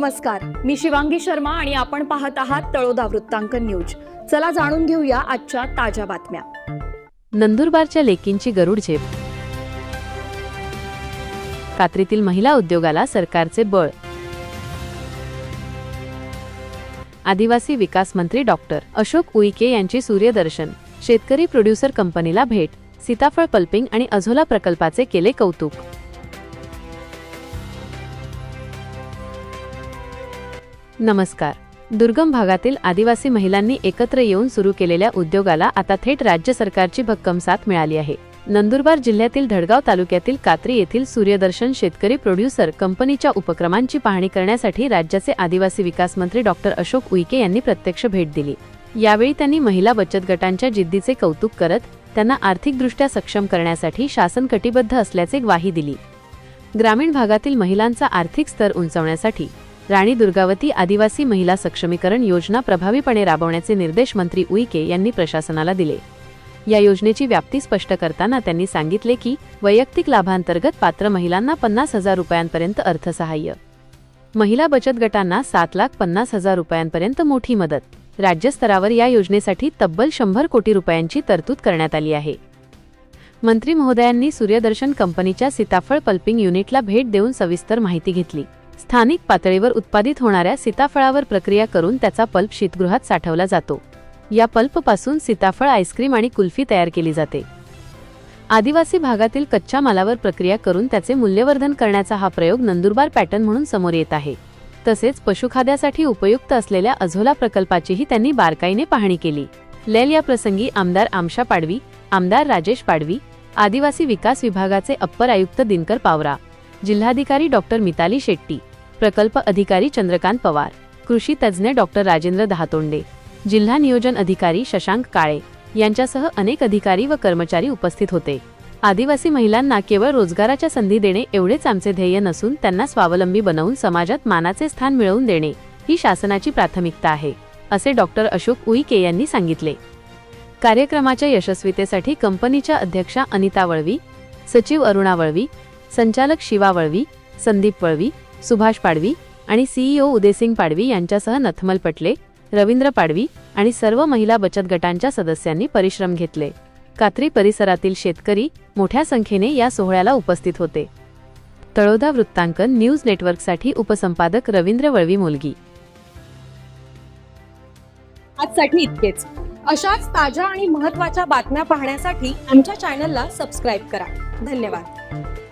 नमस्कार, मी शिवांगी शर्मा आणि आपण पाहत आहात तळोदा वृत्तांकन न्यूज। चला जाणून घेऊया आजच्या ताज्या बातम्या। नंदुरबारच्या लेकींची गरुड झेप, कात्रीतील महिला उद्योगाला सरकारचे बळ। आदिवासी विकास मंत्री डॉक्टर अशोक उईके यांची सूर्यदर्शन, शेतकरी प्रोड्युसर कंपनीला भेट, सीताफळ पल्पिंग आणि अझोला प्रकल्पाचे केले कौतुक। नमस्कार। दुर्गम भागातील आदिवासी महिलांनी एकत्र येऊन सुरू केलेल्या उद्योगाला आता थेट राज्य सरकारची भक्कम साथ मिळाली आहे। नंदुरबार जिल्ह्यातील धडगाव तालुक्यातील कात्री येथील सूर्यदर्शन शेतकरी प्रोड्युसर कंपनीच्या उपक्रमांची पाहणी करण्यासाठी राज्याचे आदिवासी विकास मंत्री डॉक्टर अशोक उईके यांनी प्रत्यक्ष भेट दिली। यावेळी त्यांनी महिला बचत गटांच्या जिद्दीचे कौतुक करत त्यांना आर्थिकदृष्ट्या सक्षम करण्यासाठी शासन कटिबद्ध असल्याचे ग्वाही दिली। ग्रामीण भागातील महिलांचा आर्थिक स्तर उंचावण्यासाठी राणी दुर्गावती आदिवासी महिला सक्षमीकरण योजना प्रभावीपणे राबवण्याचे निर्देश मंत्री उईके यांनी प्रशासनाला दिले। या योजनेची व्याप्ती स्पष्ट करताना त्यांनी सांगितले की वैयक्तिक लाभांतर्गत पात्र महिलांना 50,000 रुपयांपर्यंत अर्थसहाय्य, महिला बचत गटांना 7,50,000 रुपयांपर्यंत मोठी मदत। राज्यस्तरावर या योजनेसाठी तब्बल 100 कोटी रुपयांची तरतूद करण्यात आली आहे। मंत्री महोदयांनी सूर्यदर्शन कंपनीच्या सीताफळ पल्पिंग युनिटला भेट देऊन सविस्तर माहिती घेतली। स्थानिक पातळीवर उत्पादित होणाऱ्या सीताफळावर प्रक्रिया करून त्याचा पल्प शीतगृहात साठवला जातो। या पल्पपासून सीताफळ आईस्क्रीम आणि कुल्फी तयार केली जाते। आदिवासी भागातील कच्च्या मालावर प्रक्रिया करून त्याचे मूल्यवर्धन करण्याचा हा प्रयोग नंदुरबार पॅटर्न म्हणून समोर येत आहे। तसेच पशुखाद्यासाठी उपयुक्त असलेल्या अझोला प्रकल्पाचीही त्यांनी बारकाईने पाहणी केली। या प्रसंगी आमदार आमशा पाडवी, आमदार राजेश पाडवी, आदिवासी विकास विभागाचे अप्पर आयुक्त दिनकर पावरा, जिल्हाधिकारी डॉक्टर मिताली शेट्टी, प्रकल्प अधिकारी चंद्रकांत पवार, कृषी तज्ज्ञ डॉक्टर राजेंद्र दहातोंडे, जिल्हा नियोजन अधिकारी शशांक काळे यांच्यासह अनेक अधिकारी व कर्मचारी उपस्थित होते। आदिवासी महिलांना केवळ रोजगाराच्या संधी देणे एवढेच आमचे ध्येय नसून त्यांना स्वावलंबी बनवून समाजात मानाचे स्थान मिळवून देणे ही शासनाची प्राथमिकता आहे, असे डॉक्टर अशोक उईके यांनी सांगितले। कार्यक्रमाच्या यशस्वीतेसाठी कंपनीच्या अध्यक्षा अनिता वळवी, सचिव अरुणा वळवी, संचालक शिवा वळवी, संदीप वळवी, सुभाष पाडवी आणि सीईओ उदयसिंग पाडवी यांच्यासह नथमल पटले, रवींद्र पाडवी आणि सर्व महिला बचत गटांच्या सदस्यांनी परिश्रम घेतले। कात्री परिसरातील शेतकरी मोठ्या संख्येने या सोहळ्याला उपस्थित होते। तळोदा वृत्तांकन न्यूज नेटवर्कसाठी उपसंपादक रवींद्र वळवी मुलगी। आजसाठी इतकेच। अशाच ताज्या आणि महत्त्वाच्या बातम्या पाहण्यासाठी आमच्या चॅनलला सबस्क्राइब करा। धन्यवाद।